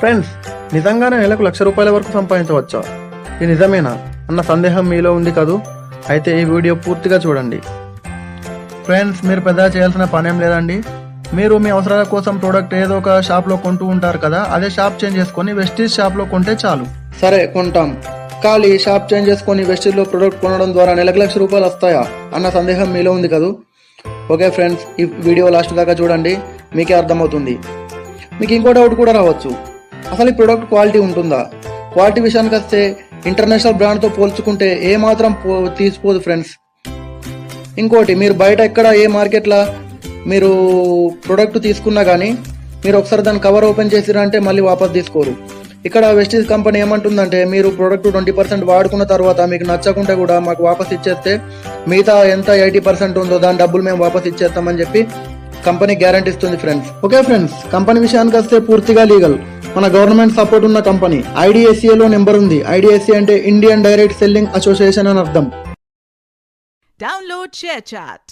Friends, నిజంగానే నెలకు ₹1,00,000 వరకు సంపాదించవచ్చా? ఇది నిజమేనా అన్న సందేహం మీలో ఉంది కదూ? అయితే ఈ వీడియో పూర్తిగా చూడండి. ఫ్రెండ్స్, మీరు పెద్దగా చేయాల్సిన పనేం లేదండి. మీరు మీ అవసరాల కోసం ప్రోడక్ట్ ఏదో ఒక షాప్లో కొంటూ ఉంటారు కదా, అదే షాప్ చేంజ్ చేసుకొని వెస్టీజ్ షాప్లో కొంటే చాలు. సరే, కొంటాం. ఖాళీ షాప్ చేంజ్ చేసుకొని వెస్టీజ్లో ప్రోడక్ట్ కొనడం ద్వారా నెలకు ₹1,00,000 వస్తాయా అన్న సందేహం మీలో ఉంది కదూ? ఓకే ఫ్రెండ్స్, ఈ వీడియో లాస్ట్ దాకా చూడండి, మీకే అర్థమవుతుంది. మీకు ఇంకో డౌట్ కూడా రావచ్చు, అసలు ఈ ప్రోడక్ట్ క్వాలిటీ ఉంటుందా? క్వాలిటీ విషయానికి వస్తే ఇంటర్నేషనల్ బ్రాండ్తో పోల్చుకుంటే ఏమాత్రం తీసిపోదు ఫ్రెండ్స్. ఇంకోటి, మీరు బయట ఎక్కడ ఏ మార్కెట్లో మీరు ప్రోడక్ట్ తీసుకున్నా కానీ మీరు ఒకసారి దాని కవర్ ఓపెన్ చేసిరంటే మళ్ళీ వాపస్ తీసుకోరు. ఇక్కడ వెస్టీజ్ కంపెనీ ఏమంటుందంటే, మీరు ప్రోడక్ట్ 20% వాడుకున్న తర్వాత మీకు నచ్చకుంటే కూడా మాకు వాపస్ ఇచ్చేస్తే మిగతా ఎంత 80% ఉందో దాని డబ్బులు మేము వాపస్ ఇచ్చేస్తామని చెప్పి కంపెనీ గ్యారంటీ ఇస్తుంది ఫ్రెండ్స్. ఓకే ఫ్రెండ్స్, కంపెనీ విషయానికి వస్తే పూర్తిగా లీగల్, మన గవర్నమెంట్ సపోర్ట్ ఉన్న కంపెనీ. IDSA నెంబర్ ఉంది. IDSA అంటే ఇండియన్ డైరెక్ట్ సెల్లింగ్ అసోసియేషన్ అని అర్థం. Download ShareChat.